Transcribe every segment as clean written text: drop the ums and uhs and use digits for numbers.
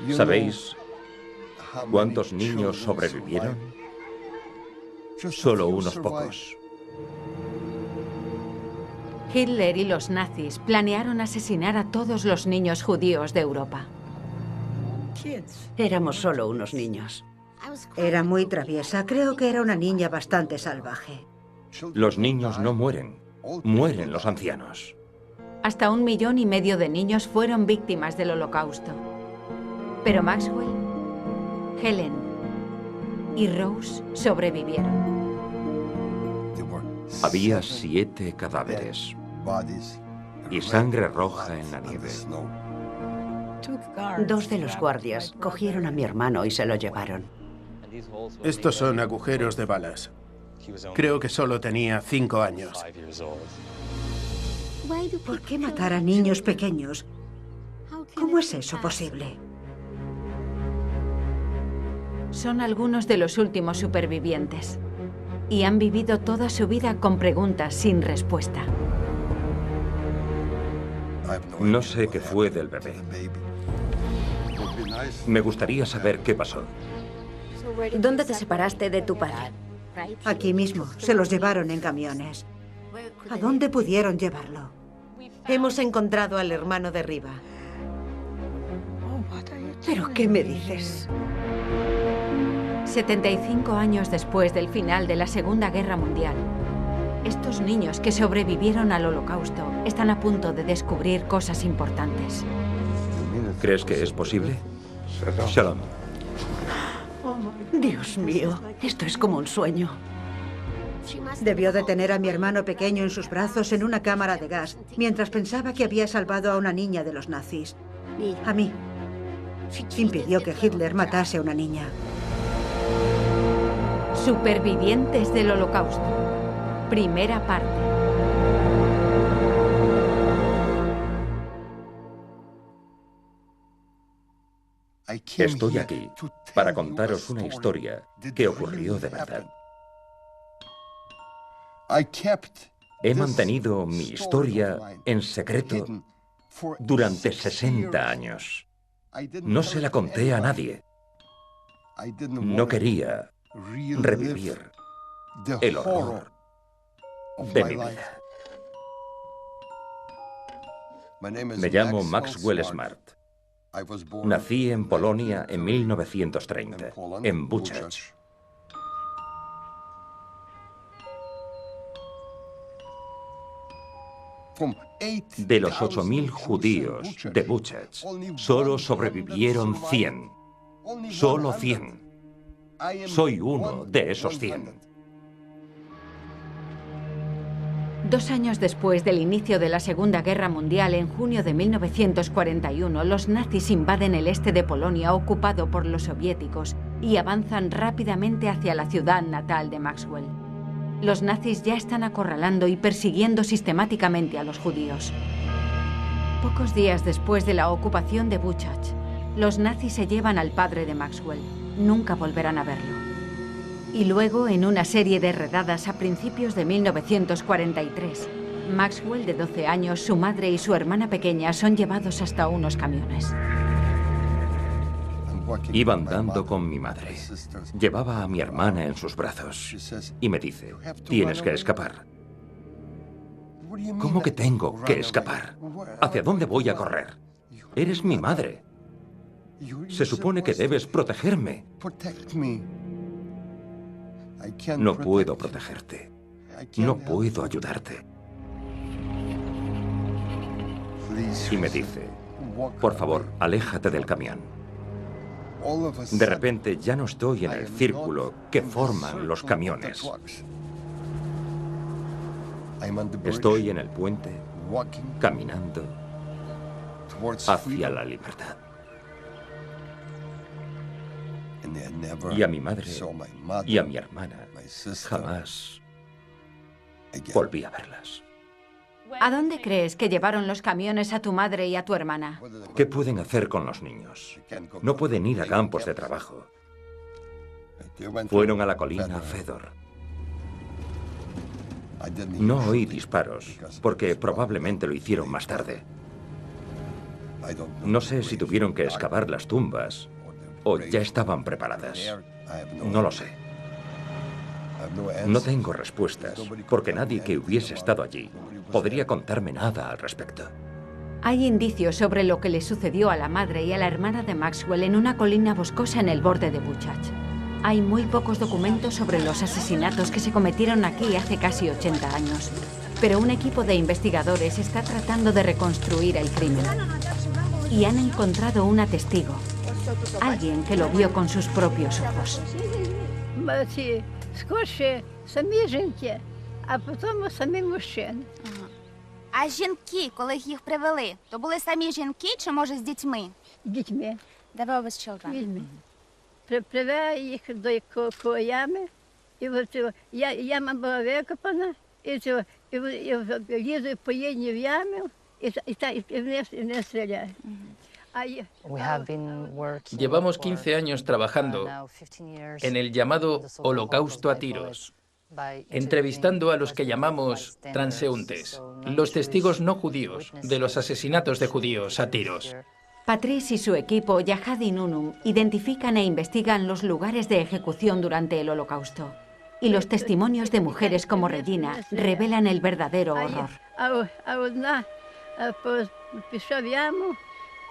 ¿Sabéis cuántos niños sobrevivieron? Solo unos pocos. Hitler y los nazis planearon asesinar a todos los niños judíos de Europa. Éramos solo unos niños. Era muy traviesa. Creo que era una niña bastante salvaje. Los niños no mueren, mueren los ancianos. Hasta 1,5 millones de niños fueron víctimas del Holocausto. Pero Maxwell, Helen y Rose sobrevivieron. Había 7 cadáveres y sangre roja en la nieve. 2 de los guardias cogieron a mi hermano y se lo llevaron. Estos son agujeros de balas. Creo que solo tenía 5 años. ¿Por qué matar a niños pequeños? ¿Cómo es eso posible? Son algunos de los últimos supervivientes y han vivido toda su vida con preguntas sin respuesta. No sé qué fue del bebé. Me gustaría saber qué pasó. ¿Dónde te separaste de tu padre? Aquí mismo. Se los llevaron en camiones. ¿A dónde pudieron llevarlo? Hemos encontrado al hermano de Riva. ¿Pero qué me dices? 75 años después del final de la Segunda Guerra Mundial, estos niños que sobrevivieron al Holocausto están a punto de descubrir cosas importantes. ¿Crees que es posible? Shalom. Dios mío, esto es como un sueño. Debió de tener a mi hermano pequeño en sus brazos en una cámara de gas, mientras pensaba que había salvado a una niña de los nazis. A mí. Impidió que Hitler matase a una niña. Supervivientes del Holocausto. Primera parte. Estoy aquí para contaros una historia que ocurrió de verdad. He mantenido mi historia en secreto durante 60 años. No se la conté a nadie. No quería revivir el horror de mi vida. Me llamo Maxwell Smart. Nací en Polonia en 1930, en Buchach. De los 8.000 judíos de Buchach, solo sobrevivieron 100. Solo 100. Soy uno de esos 100. 2 años después del inicio de la Segunda Guerra Mundial, en junio de 1941, los nazis invaden el este de Polonia ocupado por los soviéticos y avanzan rápidamente hacia la ciudad natal de Maxwell. Los nazis ya están acorralando y persiguiendo sistemáticamente a los judíos. Pocos días después de la ocupación de Buchach, los nazis se llevan al padre de Maxwell. Nunca volverán a verlo. Y luego, en una serie de redadas a principios de 1943, Maxwell, de 12 años, su madre y su hermana pequeña son llevados hasta unos camiones. Iba andando con mi madre. Llevaba a mi hermana en sus brazos. Y me dice, tienes que escapar. ¿Cómo que tengo que escapar? ¿Hacia dónde voy a correr? Eres mi madre. Se supone que debes protegerme. No puedo protegerte. No puedo ayudarte. Y me dice, por favor, aléjate del camión. De repente ya no estoy en el círculo que forman los camiones. Estoy en el puente, caminando hacia la libertad. Y a mi madre y a mi hermana jamás volví a verlas. ¿A dónde crees que llevaron los camiones a tu madre y a tu hermana? ¿Qué pueden hacer con los niños? No pueden ir a campos de trabajo. Fueron a la colina Fedor. No oí disparos, porque probablemente lo hicieron más tarde. No sé si tuvieron que excavar las tumbas o ya estaban preparadas. No lo sé. No tengo respuestas, porque nadie que hubiese estado allí podría contarme nada al respecto. Hay indicios sobre lo que le sucedió a la madre y a la hermana de Maxwell en una colina boscosa en el borde de Buchach. Hay muy pocos documentos sobre los asesinatos que se cometieron aquí hace casi 80 años. Pero un equipo de investigadores está tratando de reconstruir el crimen. Y han encontrado una testigo. Alguien que lo vio con sus propios ojos. А жінки, коли їх привели, то були самі жінки чи, може, з дітьми? Дітьми. They were with children. Дітьми. Привели їх до ями, і яма була викопана, і лізуть поїдні в яму, і не стріляють. Llevamos 15 años trabajando en el llamado Holocausto a tiros, entrevistando a los que llamamos transeúntes, los testigos no judíos de los asesinatos de judíos a tiros. Patrice y su equipo, Yahad y Nunum, identifican e investigan los lugares de ejecución durante el Holocausto. Y los testimonios de mujeres como Regina revelan el verdadero horror.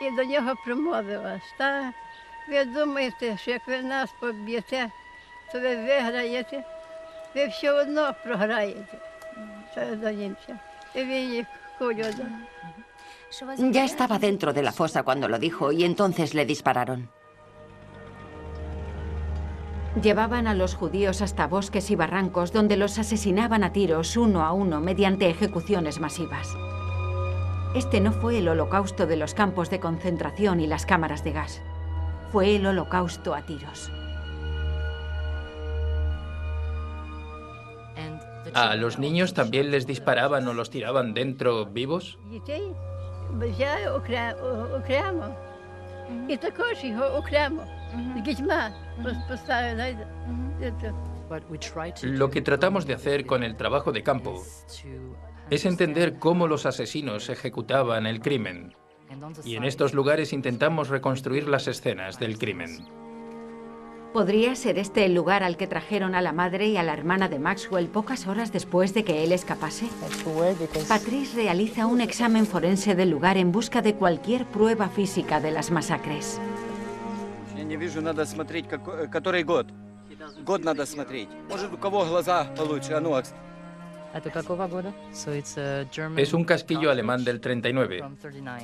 І до нього промовила: ви думаєте, що як ви нас поб'єте, то ви виграєте, ви все одно програєте. Це до німця. І він їх кулю дав. Ya estaba dentro de la fosa cuando lo dijo y entonces le dispararon. Llevaban a los judíos hasta bosques y barrancos donde los asesinaban a tiros uno a uno mediante ejecuciones masivas. Este no fue el holocausto de los campos de concentración y las cámaras de gas. Fue el holocausto a tiros. ¿A los niños también les disparaban o los tiraban dentro vivos? Дітей взяли окремо. І також його окремо. З дітьми поставили. Lo que tratamos de hacer con el trabajo de campo es entender cómo los asesinos ejecutaban el crimen. Y en estos lugares intentamos reconstruir las escenas del crimen. ¿Podría ser este el lugar al que trajeron a la madre y a la hermana de Maxwell pocas horas después de que él escapase? Patrice realiza un examen forense del lugar en busca de cualquier prueba física de las masacres. Я не вижу, надо смотреть, который год. Год надо смотреть. Может, у кого глаза получше, а ну, Es un casquillo alemán del 39.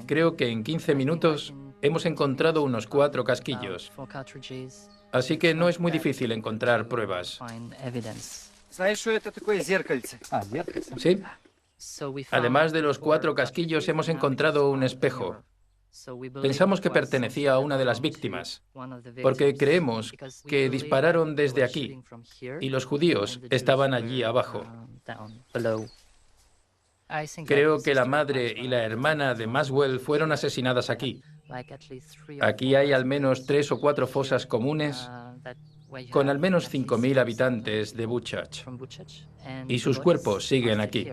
Creo que en 15 minutos hemos encontrado unos 4 casquillos. Así que no es muy difícil encontrar pruebas. Знаешь, что это такое зеркальце? ¿Sí? Además de los 4 casquillos, hemos encontrado un espejo. Pensamos que pertenecía a una de las víctimas, porque creemos que dispararon desde aquí y los judíos estaban allí abajo. Creo que la madre y la hermana de Maxwell fueron asesinadas aquí. Aquí hay al menos 3 o 4 fosas comunes con al menos 5.000 habitantes de Buchach, y sus cuerpos siguen aquí.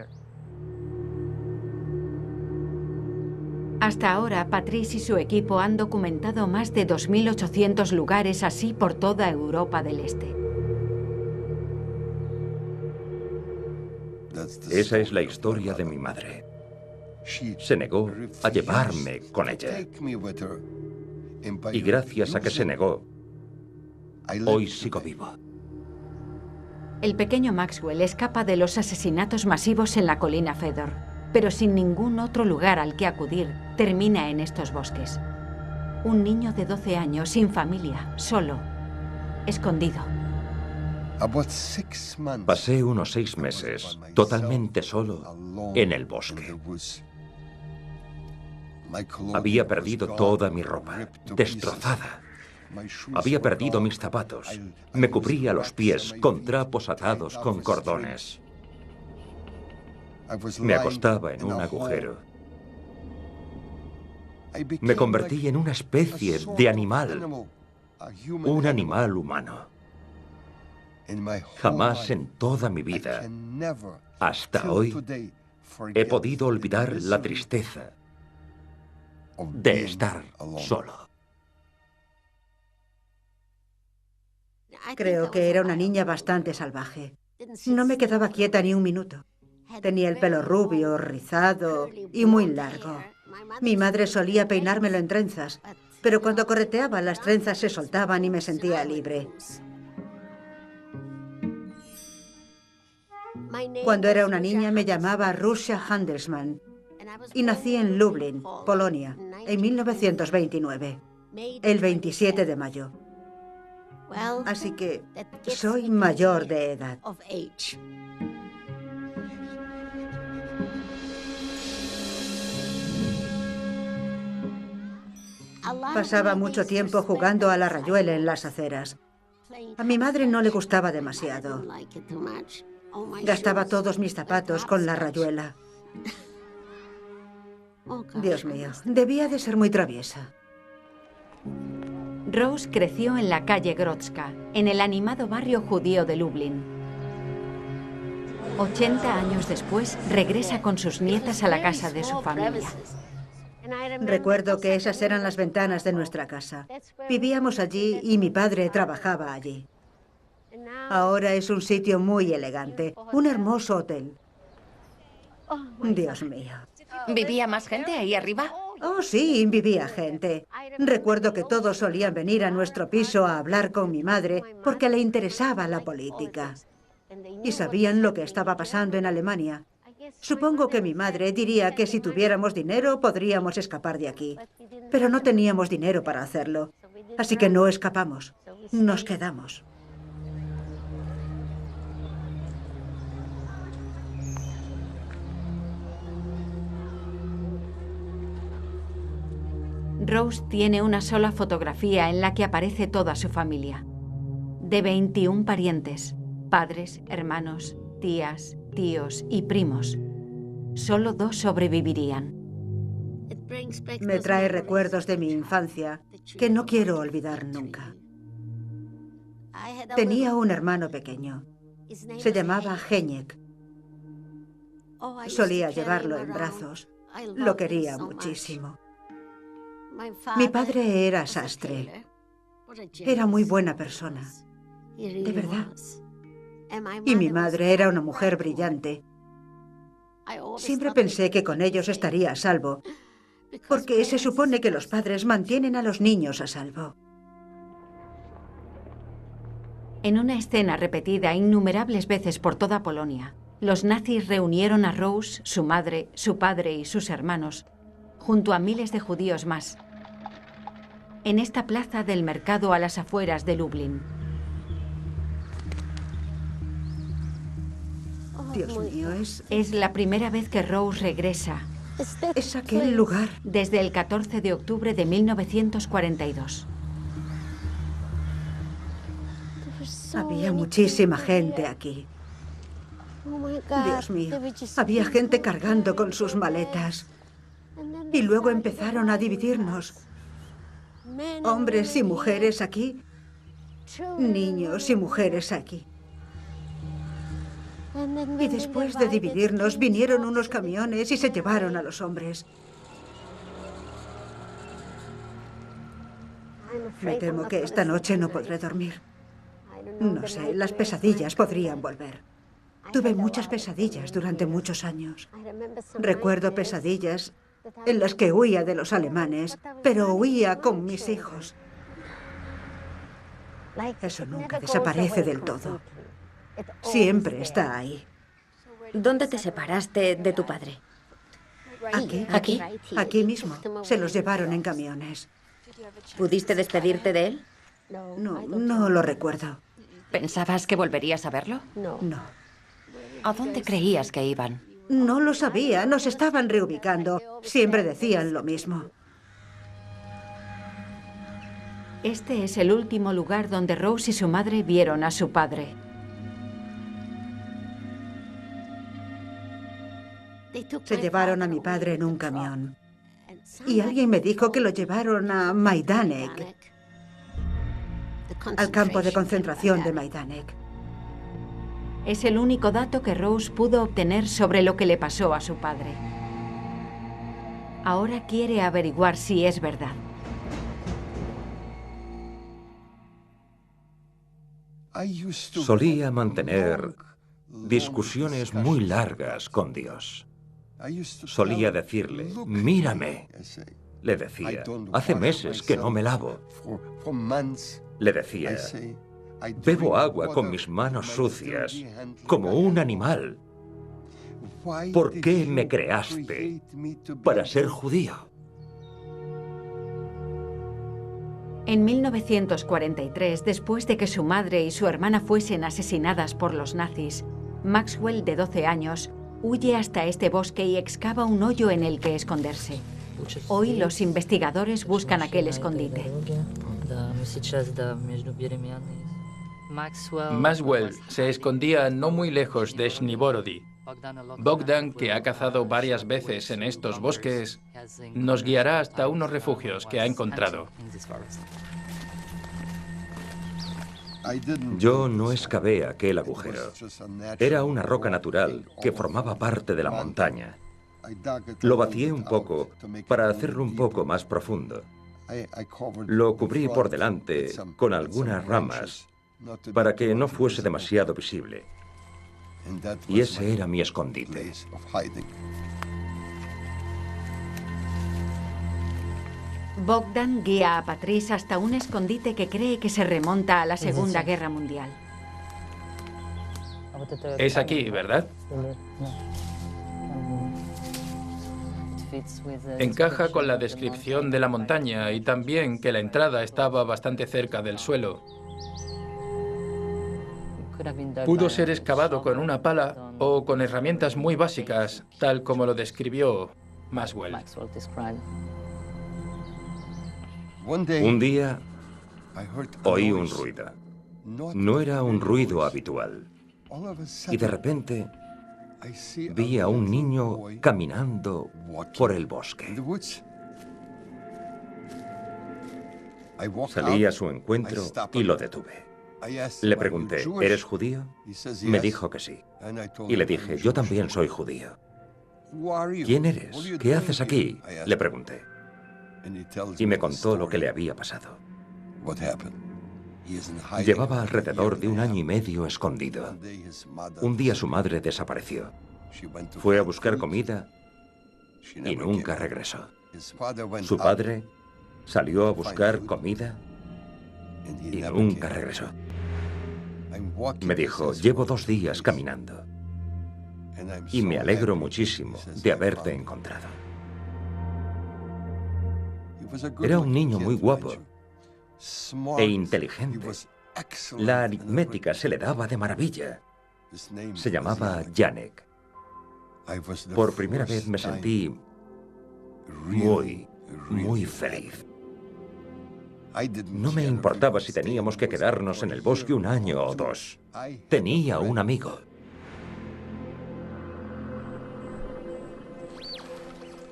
Hasta ahora, Patrice y su equipo han documentado más de 2.800 lugares así por toda Europa del Este. Esa es la historia de mi madre. Se negó a llevarme con ella. Y gracias a que se negó, hoy sigo vivo. El pequeño Maxwell escapa de los asesinatos masivos en la colina Fedor, pero sin ningún otro lugar al que acudir, termina en estos bosques. Un niño de 12 años, sin familia, solo, escondido. Pasé unos 6 meses totalmente solo en el bosque. Había perdido toda mi ropa, destrozada. Había perdido mis zapatos. Me cubría los pies con trapos atados con cordones. Me acostaba en un agujero. Me convertí en una especie de animal, un animal humano. Jamás en toda mi vida, hasta hoy, he podido olvidar la tristeza de estar solo. Creo que era una niña bastante salvaje. No me quedaba quieta ni un minuto. Tenía el pelo rubio, rizado y muy largo. Mi madre solía peinármelo en trenzas, pero cuando correteaba las trenzas se soltaban y me sentía libre. Cuando era una niña me llamaba Russia Handelsman y nací en Lublin, Polonia, en 1929, el 27 de mayo. Así que soy mayor de edad. Pasaba mucho tiempo jugando a la rayuela en las aceras. A mi madre no le gustaba demasiado. Gastaba todos mis zapatos con la rayuela. Dios mío, debía de ser muy traviesa. Rose creció en la calle Grodzka, en el animado barrio judío de Lublin. 80 años después, regresa con sus nietas a la casa de su familia. Recuerdo que esas eran las ventanas de nuestra casa. Vivíamos allí y mi padre trabajaba allí. Ahora es un sitio muy elegante, un hermoso hotel. Dios mío. ¿Vivía más gente ahí arriba? Oh, sí, vivía gente. Recuerdo que todos solían venir a nuestro piso a hablar con mi madre porque le interesaba la política. Y sabían lo que estaba pasando en Alemania. Supongo que mi madre diría que si tuviéramos dinero podríamos escapar de aquí. Pero no teníamos dinero para hacerlo. Así que no escapamos. Nos quedamos. Rose tiene una sola fotografía en la que aparece toda su familia. De 21 parientes, padres, hermanos, tías, tíos y primos. Solo 2 sobrevivirían. Me trae recuerdos de mi infancia que no quiero olvidar nunca. Tenía un hermano pequeño. Se llamaba Heñek. Solía llevarlo en brazos. Lo quería muchísimo. Mi padre era sastre. Era muy buena persona. De verdad. Y mi madre era una mujer brillante. Siempre pensé que con ellos estaría a salvo, porque se supone que los padres mantienen a los niños a salvo. En una escena repetida innumerables veces por toda Polonia, los nazis reunieron a Rose, su madre, su padre y sus hermanos, junto a miles de judíos más, en esta plaza del mercado a las afueras de Lublin. Dios mío, es la primera vez que Rose regresa. Es aquel lugar. Desde el 14 de octubre de 1942. Había muchísima gente aquí. Dios mío, había gente cargando con sus maletas. Y luego empezaron a dividirnos. Hombres y mujeres aquí. Niños y mujeres aquí. Y después de dividirnos, vinieron unos camiones y se llevaron a los hombres. Me temo que esta noche no podré dormir. No sé, las pesadillas podrían volver. Tuve muchas pesadillas durante muchos años. Recuerdo pesadillas en las que huía de los alemanes, pero huía con mis hijos. Eso nunca desaparece del todo. Siempre está ahí. ¿Dónde te separaste de tu padre? Aquí mismo. Se los llevaron en camiones. ¿Pudiste despedirte de él? No lo recuerdo. ¿Pensabas que volverías a verlo? No. ¿A dónde creías que iban? No lo sabía, nos estaban reubicando. Siempre decían lo mismo. Este es el último lugar donde Rose y su madre vieron a su padre. Se llevaron a mi padre en un camión. Y alguien me dijo que lo llevaron a Majdanek, al campo de concentración de Majdanek. Es el único dato que Rose pudo obtener sobre lo que le pasó a su padre. Ahora quiere averiguar si es verdad. Solía mantener discusiones muy largas con Dios. Solía decirle, mírame. Le decía, hace meses que no me lavo. Le decía, bebo agua con mis manos sucias, como un animal. ¿Por qué me creaste para ser judío? En 1943, después de que su madre y su hermana fuesen asesinadas por los nazis, Maxwell, de 12 años, huye hasta este bosque y excava un hoyo en el que esconderse. Hoy los investigadores buscan aquel escondite. Maxwell se escondía no muy lejos de Shniborodi. Bogdan, que ha cazado varias veces en estos bosques, nos guiará hasta unos refugios que ha encontrado. Yo no excavé aquel agujero. Era una roca natural que formaba parte de la montaña. Lo vacié un poco para hacerlo un poco más profundo. Lo cubrí por delante con algunas ramas para que no fuese demasiado visible. Y ese era mi escondite. Bogdan guía a Patrice hasta un escondite que cree que se remonta a la Segunda Guerra Mundial. Es aquí, ¿verdad? Encaja con la descripción de la montaña y también que la entrada estaba bastante cerca del suelo. Pudo ser excavado con una pala o con herramientas muy básicas, tal como lo describió Maxwell. Un día oí un ruido. No era un ruido habitual. Y de repente vi a un niño caminando por el bosque. Salí a su encuentro y lo detuve. Le pregunté, ¿eres judío? Me dijo que sí. Y le dije, yo también soy judío. ¿Quién eres? ¿Qué haces aquí? Le pregunté. Y me contó lo que le había pasado. Llevaba alrededor de 1 año y medio escondido. Un día su madre desapareció. Fue a buscar comida y nunca regresó. Su padre salió a buscar comida y nunca regresó. Me dijo, llevo 2 días caminando y me alegro muchísimo de haberte encontrado. Era un niño muy guapo e inteligente. La aritmética se le daba de maravilla. Se llamaba Janek. Por primera vez me sentí muy feliz. No me importaba si teníamos que quedarnos en el bosque 1 año o 2. Tenía un amigo.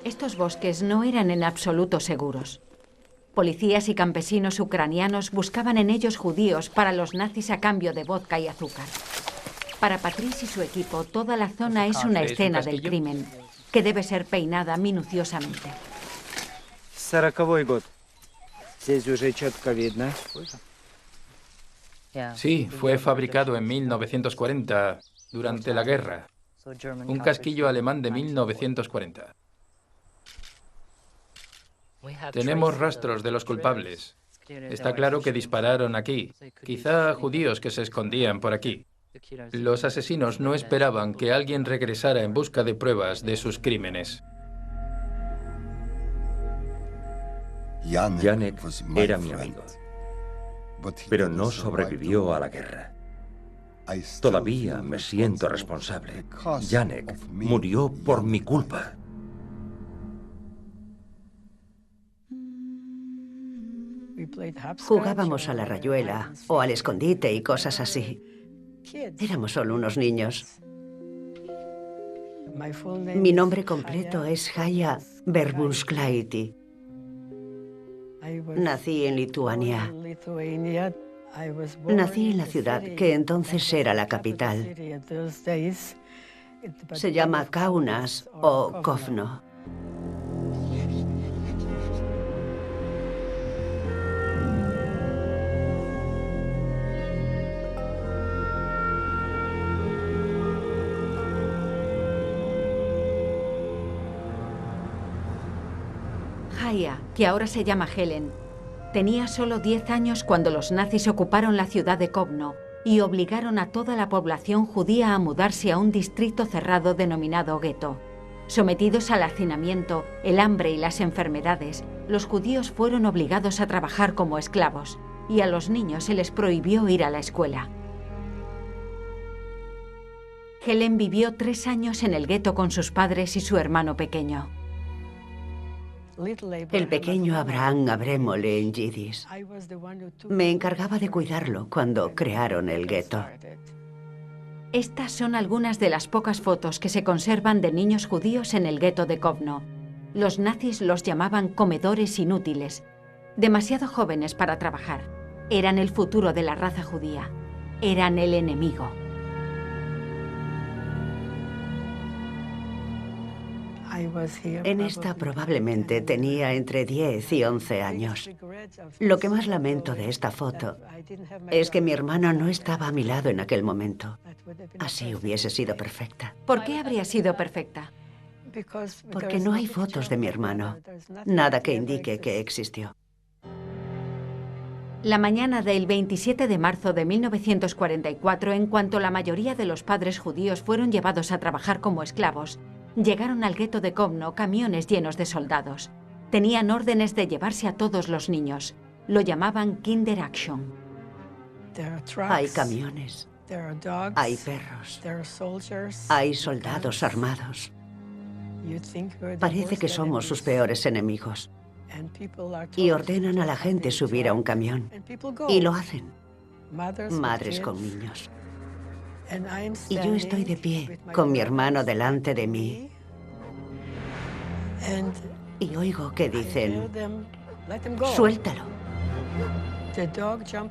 Estos bosques no eran en absoluto seguros. Policías y campesinos ucranianos buscaban en ellos judíos para los nazis a cambio de vodka y azúcar. Para Patrice y su equipo, toda la zona es una escena del crimen, que debe ser peinada minuciosamente. 40-й год. Здесь уже четко видно. Sí, fue fabricado en 1940, durante la guerra. Un casquillo alemán de 1940. Tenemos rastros de los culpables. Está claro que dispararon aquí, quizá judíos que se escondían por aquí. Los asesinos no esperaban que alguien regresara en busca de pruebas de sus crímenes. Janek era mi amigo, pero no sobrevivió a la guerra. Todavía me siento responsable. Janek murió por mi culpa. Jugábamos a la rayuela o al escondite y cosas así. Éramos solo unos niños. Mi nombre completo es Haya Verbunskleiti. Nací en Lituania. Nací en la ciudad que entonces era la capital. Se llama Kaunas o Kovno. Haya, que ahora se llama Helen, tenía solo 10 años cuando los nazis ocuparon la ciudad de Kovno y obligaron a toda la población judía a mudarse a un distrito cerrado denominado gueto. Sometidos al hacinamiento, el hambre y las enfermedades, los judíos fueron obligados a trabajar como esclavos y a los niños se les prohibió ir a la escuela. Helen vivió 3 años en el gueto con sus padres y su hermano pequeño. El pequeño Abraham Abremole en Yiddish. Me encargaba de cuidarlo cuando crearon el gueto. Estas son algunas de las pocas fotos que se conservan de niños judíos en el gueto de Kovno. Los nazis los llamaban comedores inútiles, demasiado jóvenes para trabajar. Eran el futuro de la raza judía. Eran el enemigo. En esta probablemente tenía entre 10 y 11 años. Lo que más lamento de esta foto es que mi hermano no estaba a mi lado en aquel momento. Así hubiese sido perfecta. ¿Por qué habría sido perfecta? Porque no hay fotos de mi hermano. Nada que indique que existió. La mañana del 27 de marzo de 1944, en cuanto la mayoría de los padres judíos fueron llevados a trabajar como esclavos, llegaron al gueto de Kovno camiones llenos de soldados. Tenían órdenes de llevarse a todos los niños. Lo llamaban Kinder Action. Hay camiones. Hay perros. Hay soldados armados. Parece que somos sus peores enemigos. Y ordenan a la gente subir a un camión. Y lo hacen. Madres con niños. Y yo estoy de pie, con mi hermano delante de mí. Y oigo que dicen, suéltalo.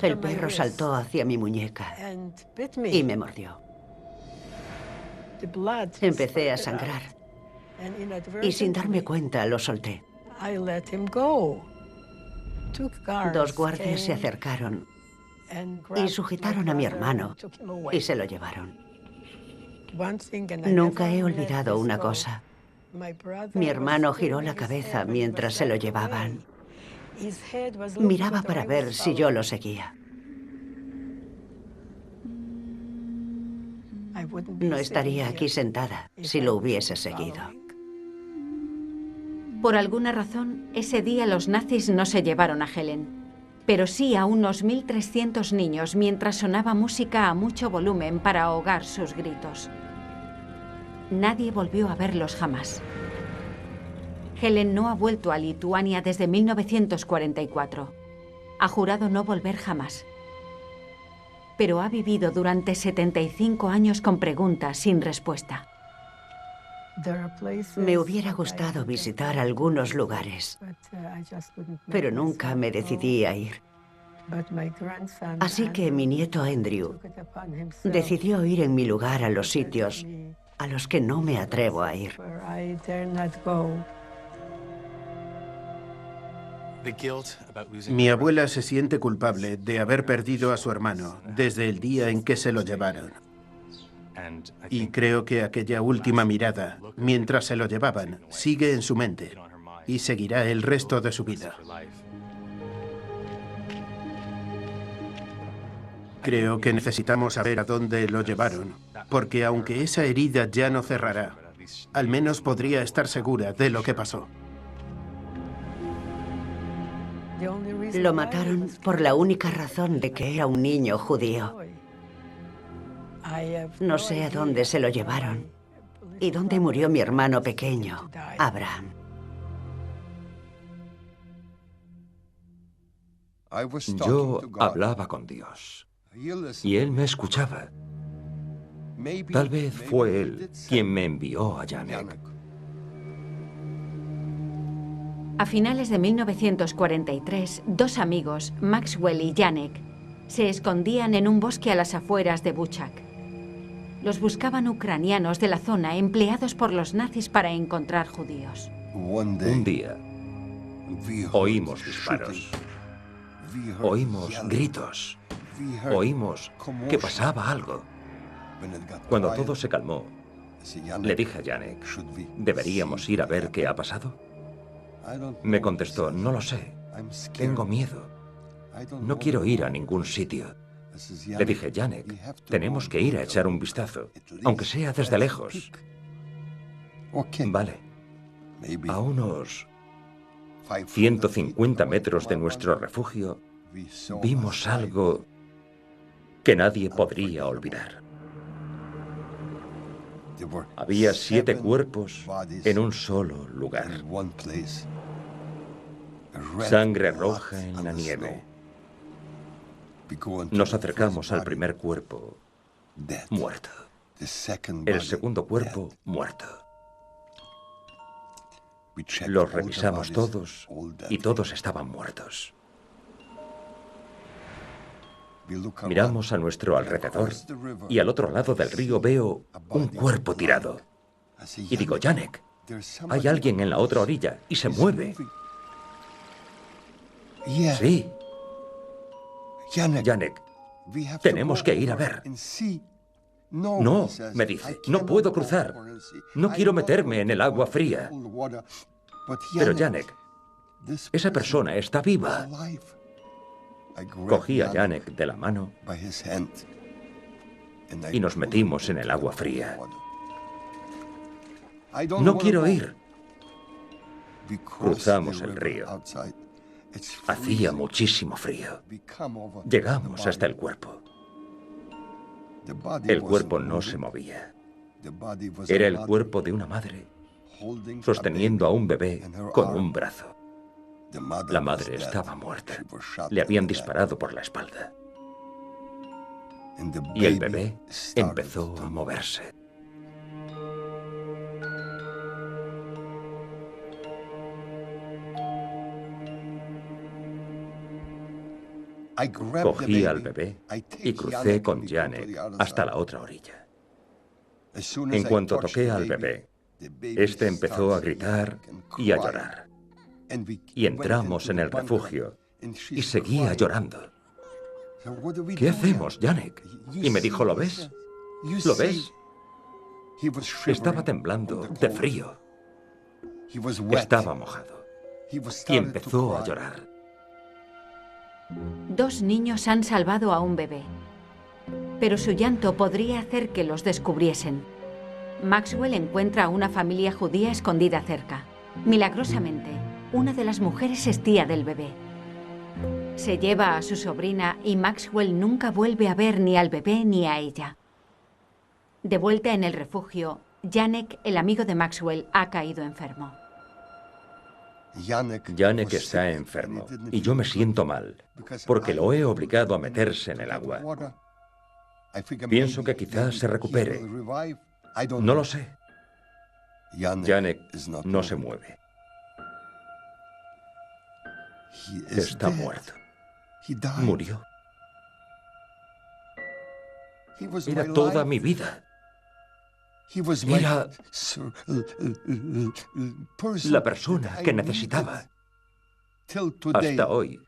El perro saltó hacia mi muñeca y me mordió. Empecé a sangrar y sin darme cuenta lo solté. 2 guardias se acercaron y sujetaron a mi hermano y se lo llevaron. Nunca he olvidado una cosa. Mi hermano giró la cabeza mientras se lo llevaban. Miraba para ver si yo lo seguía. No estaría aquí sentada si lo hubiese seguido. Por alguna razón, ese día los nazis no se llevaron a Helen, pero sí a unos 1.300 niños mientras sonaba música a mucho volumen para ahogar sus gritos. Nadie volvió a verlos jamás. Helen no ha vuelto a Lituania desde 1944. Ha jurado no volver jamás. Pero ha vivido durante 75 años con preguntas sin respuesta. Me hubiera gustado visitar algunos lugares, pero nunca me decidí a ir. Así que mi nieto Andrew decidió ir en mi lugar a los sitios a los que no me atrevo a ir. Mi abuela se siente culpable de haber perdido a su hermano desde el día en que se lo llevaron. Y creo que aquella última mirada, mientras se lo llevaban, sigue en su mente y seguirá el resto de su vida. Creo que necesitamos saber a dónde lo llevaron, porque aunque esa herida ya no cerrará, al menos podría estar segura de lo que pasó. Lo mataron por la única razón de que era un niño judío. No sé a dónde se lo llevaron y dónde murió mi hermano pequeño, Abraham. Yo hablaba con Dios y Él me escuchaba. Tal vez fue Él quien me envió a Janek. A finales de 1943, 2 amigos, Maxwell y Janek, se escondían en un bosque a las afueras de Buchak. Los buscaban ucranianos de la zona empleados por los nazis para encontrar judíos. Un día oímos disparos, oímos gritos, oímos que pasaba algo. Cuando todo se calmó, le dije a Janek, ¿deberíamos ir a ver qué ha pasado? Me contestó, no lo sé. Tengo miedo. No quiero ir a ningún sitio. Le dije, Janek, tenemos que ir a echar un vistazo, aunque sea desde lejos. Vale. A unos 150 metros de nuestro refugio, vimos algo que nadie podría olvidar. Había 7 cuerpos en un solo lugar. Sangre roja en la nieve. Nos acercamos al primer cuerpo, muerto. El segundo cuerpo, muerto. Los revisamos todos y todos estaban muertos. Miramos a nuestro alrededor y al otro lado del río veo un cuerpo tirado. Y digo, Janek, hay alguien en la otra orilla y se mueve. Sí. Janek, tenemos que ir a ver. No, me dice, no puedo cruzar. No quiero meterme en el agua fría. Pero Janek, esa persona está viva. Cogí a Janek de la mano y nos metimos en el agua fría. No quiero ir. Cruzamos el río. Hacía muchísimo frío. Llegamos hasta el cuerpo. El cuerpo no se movía. Era el cuerpo de una madre sosteniendo a un bebé con un brazo. La madre estaba muerta. Le habían disparado por la espalda. Y el bebé empezó a moverse. Cogí al bebé y crucé con Janek hasta la otra orilla. En cuanto toqué al bebé, este empezó a gritar y a llorar. Y entramos en el refugio y seguía llorando. ¿Qué hacemos, Janek? Y me dijo, ¿lo ves? ¿Lo ves? Estaba temblando de frío. Estaba mojado. Y empezó a llorar. 2 niños han salvado a un bebé, pero su llanto podría hacer que los descubriesen. Maxwell encuentra a una familia judía escondida cerca. Milagrosamente, una de las mujeres es tía del bebé. Se lleva a su sobrina y Maxwell nunca vuelve a ver ni al bebé ni a ella. De vuelta en el refugio, Janek, el amigo de Maxwell, ha caído enfermo. Janek está enfermo y yo me siento mal porque lo he obligado a meterse en el agua. Pienso que quizás se recupere. No lo sé. Janek no se mueve. Está muerto. Murió. Era toda mi vida. Era la persona que necesitaba. Hasta hoy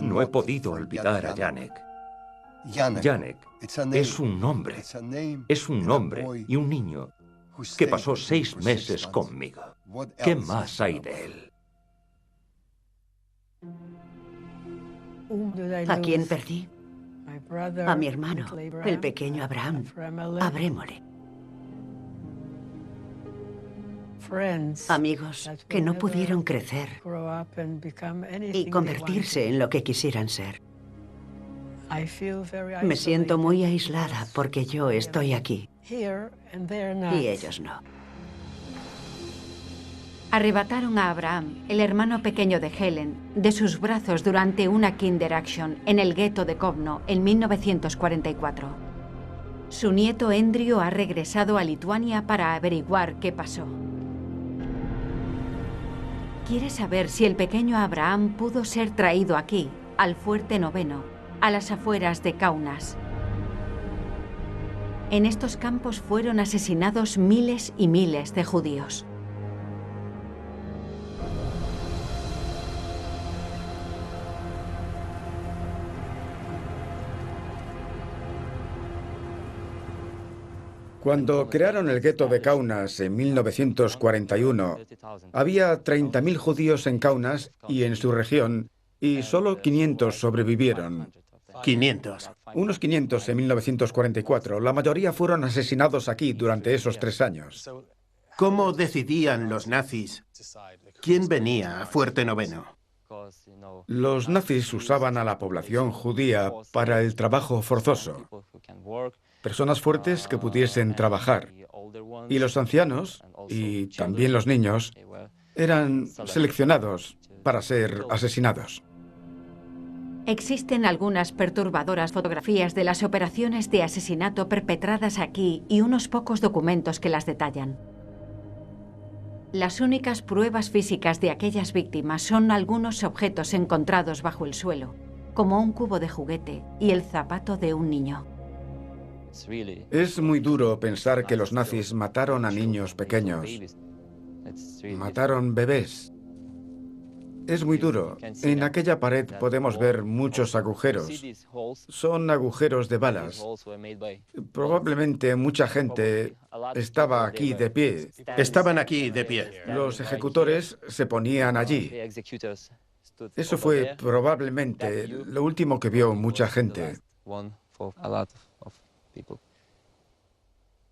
no he podido olvidar a Janek. Janek es un nombre y un niño que pasó 6 meses conmigo. ¿Qué más hay de él? ¿A quién perdí? A mi hermano, el pequeño Abraham. Abrémosle. Amigos que no pudieron crecer y convertirse en lo que quisieran ser. Me siento muy aislada porque yo estoy aquí y ellos no. Arrebataron a Abraham, el hermano pequeño de Helen, de sus brazos durante una Kinder Action en el gueto de Kovno en 1944. Su nieto Andrew ha regresado a Lituania para averiguar qué pasó. Quiere saber si el pequeño Abraham pudo ser traído aquí, al Fuerte Noveno, a las afueras de Kaunas. En estos campos fueron asesinados miles y miles de judíos. Cuando crearon el gueto de Kaunas en 1941, había 30.000 judíos en Kaunas y en su región, y solo 500 sobrevivieron. 500. Unos 500 en 1944. La mayoría fueron asesinados aquí durante esos 3 años. ¿Cómo decidían los nazis quién venía a Fuerte Noveno? Los nazis usaban a la población judía para el trabajo forzoso. Personas fuertes que pudiesen trabajar. Y los ancianos, y también los niños, eran seleccionados para ser asesinados. Existen algunas perturbadoras fotografías de las operaciones de asesinato perpetradas aquí y unos pocos documentos que las detallan. Las únicas pruebas físicas de aquellas víctimas son algunos objetos encontrados bajo el suelo, como un cubo de juguete y el zapato de un niño. Es muy duro pensar que los nazis mataron a niños pequeños. Mataron bebés. Es muy duro. En aquella pared podemos ver muchos agujeros. Son agujeros de balas. Probablemente mucha gente estaba aquí de pie. Estaban aquí de pie. Los ejecutores se ponían allí. Eso fue probablemente lo último que vio mucha gente.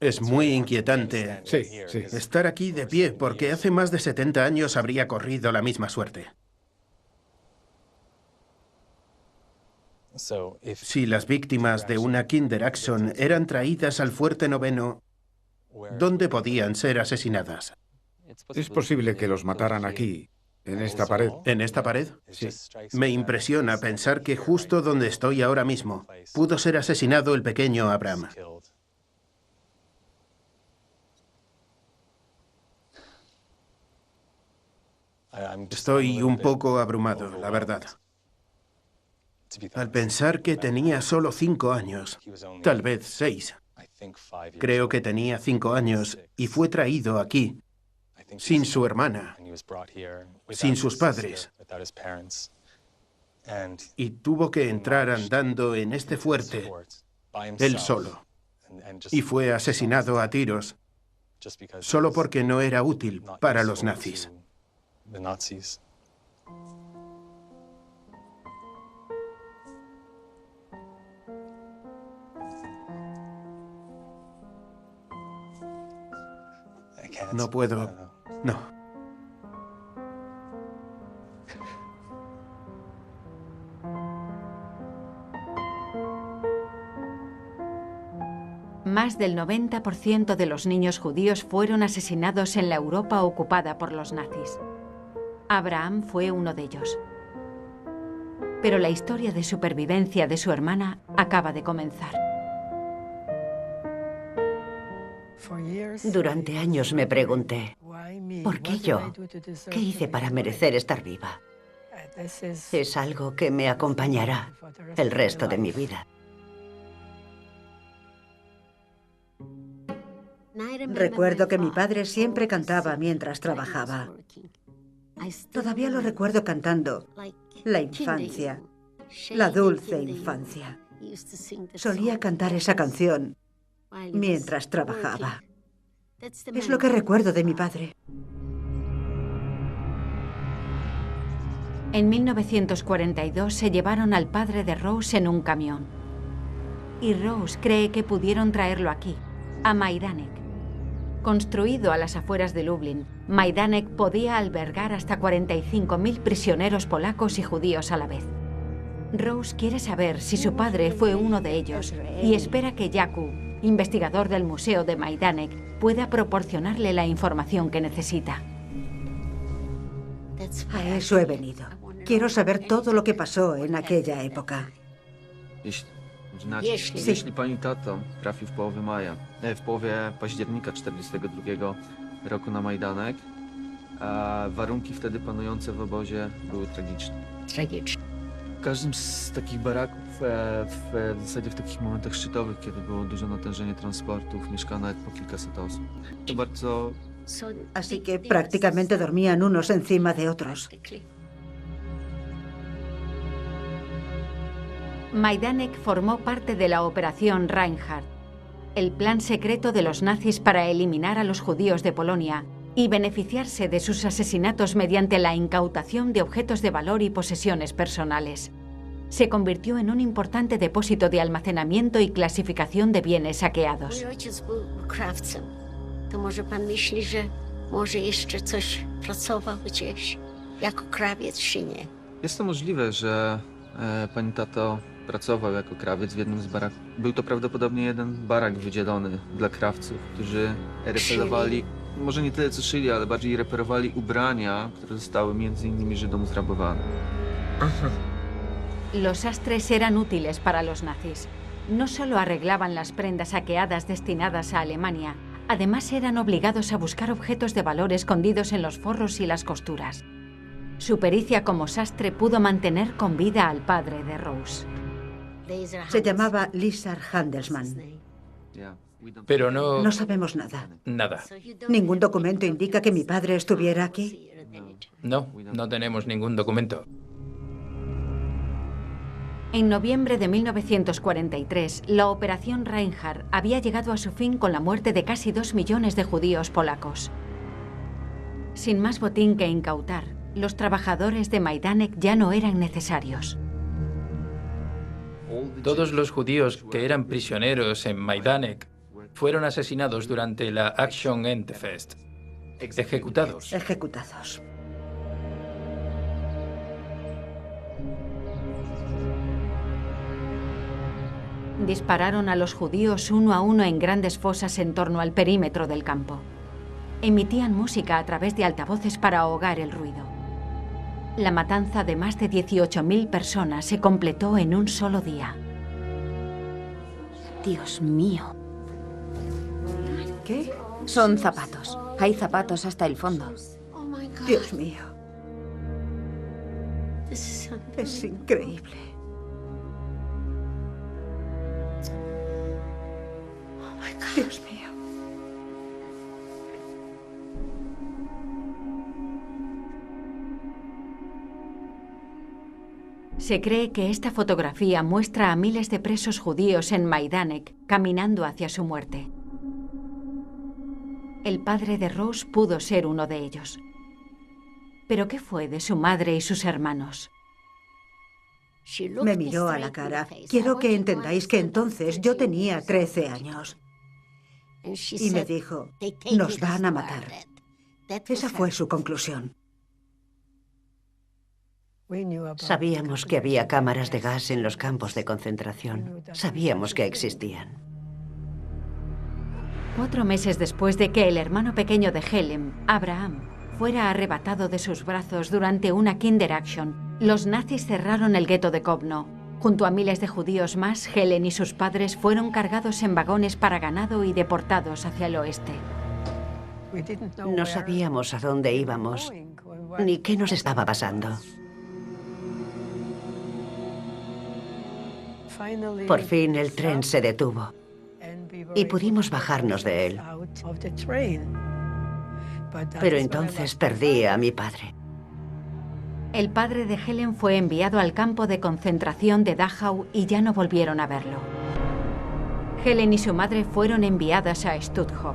Es muy inquietante sí. Estar aquí de pie, porque hace más de 70 años habría corrido la misma suerte. Si las víctimas de una Kinderaction eran traídas al Fuerte Noveno, ¿dónde podían ser asesinadas? Es posible que los mataran aquí, en esta pared. ¿En esta pared? Sí. Me impresiona pensar que justo donde estoy ahora mismo pudo ser asesinado el pequeño Abraham. Estoy un poco abrumado, la verdad. Al pensar que tenía solo 5 años, tal vez 6. Creo que tenía 5 años y fue traído aquí, sin su hermana, sin sus padres. Y tuvo que entrar andando en este fuerte, él solo. Y fue asesinado a tiros, solo porque no era útil para los nazis. No puedo. No. Más del 90% de los niños judíos fueron asesinados en la Europa ocupada por los nazis. Abraham fue uno de ellos. Pero la historia de supervivencia de su hermana acaba de comenzar. Durante años me pregunté, ¿por qué yo? ¿Qué hice para merecer estar viva? Es algo que me acompañará el resto de mi vida. Recuerdo que mi padre siempre cantaba mientras trabajaba. Todavía lo recuerdo cantando la infancia, la dulce infancia. Solía cantar esa canción mientras trabajaba. Es lo que recuerdo de mi padre. En 1942 se llevaron al padre de Rose en un camión. Y Rose cree que pudieron traerlo aquí, a Majdanek. Construido a las afueras de Lublin, Majdanek podía albergar hasta 45.000 prisioneros polacos y judíos a la vez. Rose quiere saber si su padre fue uno de ellos y espera que Jakub, investigador del Museo de Majdanek, pueda proporcionarle la información que necesita. A eso he venido. Quiero saber todo lo que pasó en aquella época. Jeśli pani tata trafił w połowie października 1942 roku na Majdanek, warunki wtedy panujące w obozie były tragiczne. W każdym z takich baraków, w zasadzie w takich momentach szczytowych, kiedy było duże natężenie transportów, mieszkało nawet po kilkaset osób. To bardzo... Así que prácticamente dormían unos encima de otros. Majdanek formó parte de la Operación Reinhardt. el plan secreto de los nazis para eliminar a los judíos de Polonia y beneficiarse de sus asesinatos mediante la incautación de objetos de valor y posesiones personales. Se convirtió en un importante depósito de almacenamiento y clasificación de bienes saqueados. Jest to możliwe, że pani tato pracował jako krawiec w jednym z baraków. Był to prawdopodobnie jeden barak wydzielony dla krawców, którzy reperowali, może nie tyle co szyli, ale bardziej reperowali ubrania, które zostały między innymi Żydom zrabowane. Ajá. Los sastres eran útiles para los nazis. No solo arreglaban las prendas saqueadas destinadas a Alemania, además eran obligados a buscar objetos de valor escondidos en los forros y las costuras. Su pericia como sastre pudo mantener con vida al padre de Rose. Se llamaba Lizard Handelsman. Pero no... No sabemos nada. Nada. ¿Ningún documento indica que mi padre estuviera aquí? No, no tenemos ningún documento. En noviembre de 1943, la Operación Reinhardt había llegado a su fin con la muerte de casi 2 millones de judíos polacos. Sin más botín que incautar, los trabajadores de Majdanek ya no eran necesarios. Todos los judíos que eran prisioneros en Majdanek fueron asesinados durante la Aktion Endfest. Ejecutados. Ejecutados. Dispararon a los judíos uno a uno en grandes fosas en torno al perímetro del campo. Emitían música a través de altavoces para ahogar el ruido. La matanza de más de 18.000 personas se completó en un solo día. Dios mío. ¿Qué? Son zapatos. Hay zapatos hasta el fondo. Dios mío. Es increíble. Dios mío. Se cree que esta fotografía muestra a miles de presos judíos en Majdanek caminando hacia su muerte. El padre de Rose pudo ser uno de ellos. ¿Pero qué fue de su madre y sus hermanos? Me miró a la cara. Quiero que entendáis que entonces yo tenía 13 años. Y me dijo, nos van a matar. Esa fue su conclusión. Sabíamos que había cámaras de gas en los campos de concentración. Sabíamos que existían. 4 meses después de que el hermano pequeño de Helen, Abraham, fuera arrebatado de sus brazos durante una Kinderaction, los nazis cerraron el gueto de Kowno. Junto a miles de judíos más, Helen y sus padres fueron cargados en vagones para ganado y deportados hacia el oeste. No sabíamos a dónde íbamos, ni qué nos estaba pasando. Por fin el tren se detuvo y pudimos bajarnos de él. Pero entonces perdí a mi padre. El padre de Helen fue enviado al campo de concentración de Dachau y ya no volvieron a verlo. Helen y su madre fueron enviadas a Stutthof.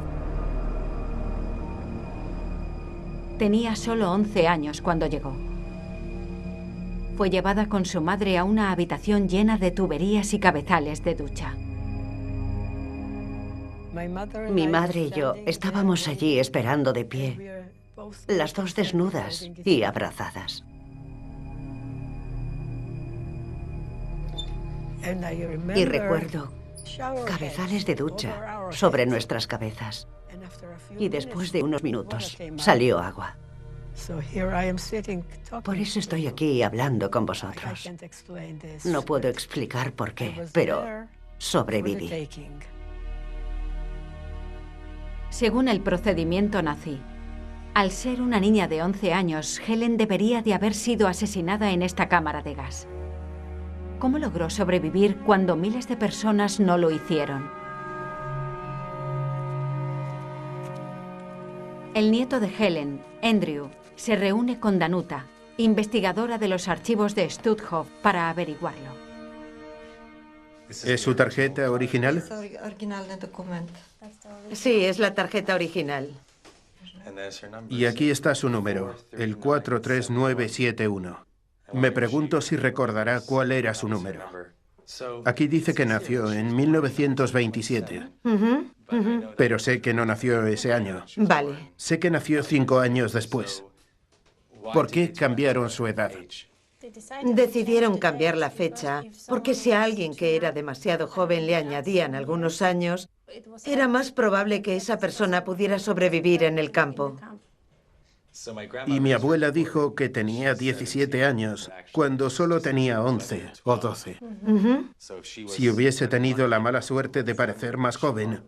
Tenía solo 11 años cuando llegó. Fue llevada con su madre a una habitación llena de tuberías y cabezales de ducha. Mi madre y yo estábamos allí esperando de pie, las dos desnudas y abrazadas. Y recuerdo cabezales de ducha sobre nuestras cabezas. Y después de unos minutos salió agua. Por eso estoy aquí hablando con vosotros. No puedo explicar por qué, pero sobreviví. Según el procedimiento nazi, al ser una niña de 11 años, Helen debería de haber sido asesinada en esta cámara de gas. ¿Cómo logró sobrevivir cuando miles de personas no lo hicieron? El nieto de Helen, Andrew, se reúne con Danuta, investigadora de los archivos de Stutthof, para averiguarlo. ¿Es su tarjeta original? Sí, es la tarjeta original. Y aquí está su número, el 43971. Me pregunto si recordará cuál era su número. Aquí dice que nació en 1927, pero sé que no nació ese año. Vale. Sé que nació 5 años después. ¿Por qué cambiaron su edad? Decidieron cambiar la fecha porque si a alguien que era demasiado joven le añadían algunos años, era más probable que esa persona pudiera sobrevivir en el campo. Y mi abuela dijo que tenía 17 años, cuando solo tenía 11 o 12. Si hubiese tenido la mala suerte de parecer más joven,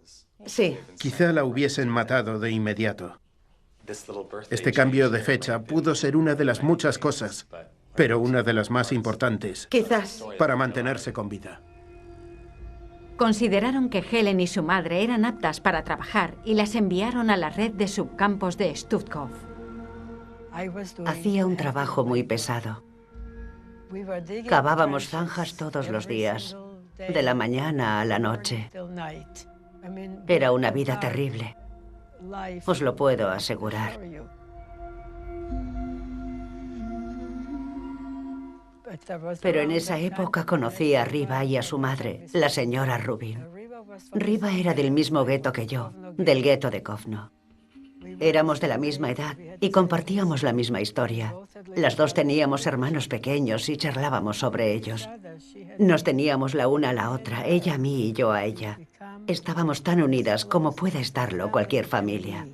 sí, quizá la hubiesen matado de inmediato. Este cambio de fecha pudo ser una de las muchas cosas, pero una de las más importantes, quizás, para mantenerse con vida. Consideraron que Helen y su madre eran aptas para trabajar y las enviaron a la red de subcampos de Stuttgart. Hacía un trabajo muy pesado. Cavábamos zanjas todos los días, de la mañana a la noche. Era una vida terrible. Os lo puedo asegurar. Pero en esa época conocí a Riva y a su madre, la señora Rubin. Riva era del mismo gueto que yo, del gueto de Kovno. Éramos de la misma edad y compartíamos la misma historia. Las dos teníamos hermanos pequeños y charlábamos sobre ellos. Nos teníamos la una a la otra, ella a mí y yo a ella. Estábamos tan unidas como puede estarlo cualquier familia.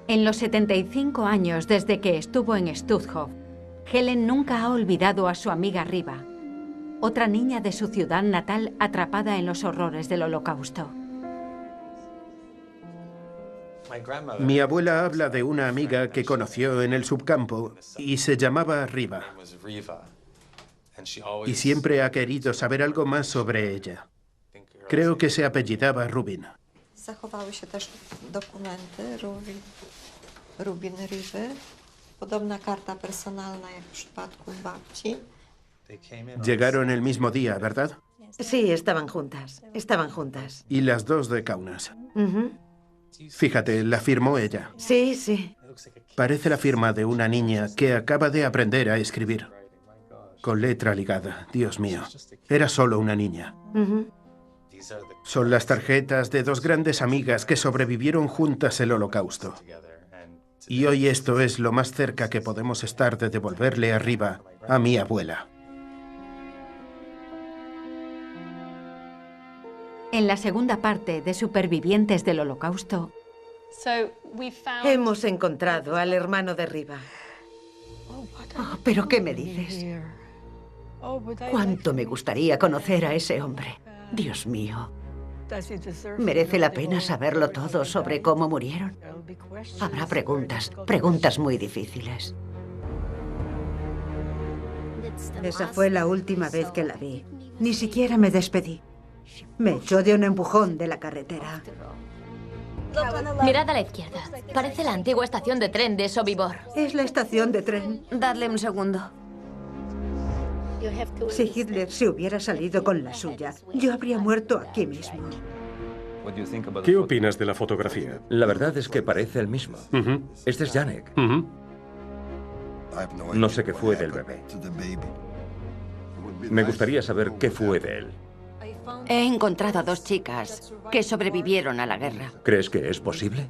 En los 75 años desde que estuvo en Stuttgart, Helen nunca ha olvidado a su amiga Riva, otra niña de su ciudad natal atrapada en los horrores del Holocausto. Mi abuela habla de una amiga que conoció en el subcampo y se llamaba Riva. Y siempre ha querido saber algo más sobre ella. Creo que se apellidaba Rubin. Zachowały się też dokumenty Rubin Riwy. Podobna karta personalna jak w przypadku babci. Llegaron el mismo día, ¿verdad? Sí, estaban juntas. Estaban juntas. Y las dos de Kaunas. Fíjate, la firmó ella. Sí, sí. Parece la firma de una niña que acaba de aprender a escribir. Con letra ligada, Dios mío. Era solo una niña. Son las tarjetas de dos grandes amigas que sobrevivieron juntas el Holocausto. Y hoy esto es lo más cerca que podemos estar de devolverle arriba a mi abuela. En la segunda parte de Supervivientes del Holocausto, hemos encontrado al hermano de Riva. Oh, ¿pero qué me dices? Cuánto me gustaría conocer a ese hombre. Dios mío. ¿Merece la pena saberlo todo sobre cómo murieron? Habrá preguntas muy difíciles. Esa fue la última vez que la vi. Ni siquiera me despedí. Me echó de un empujón de la carretera. Mirad a la izquierda. Parece la antigua estación de tren de Sobibor. Es la estación de tren. Dadle un segundo. Si Hitler se hubiera salido con la suya, yo habría muerto aquí mismo. ¿Qué opinas de la fotografía? La verdad es que parece el mismo. Este es Janek. No sé qué fue del bebé. Me gustaría saber qué fue de él. He encontrado a dos chicas que sobrevivieron a la guerra. ¿Crees que es posible?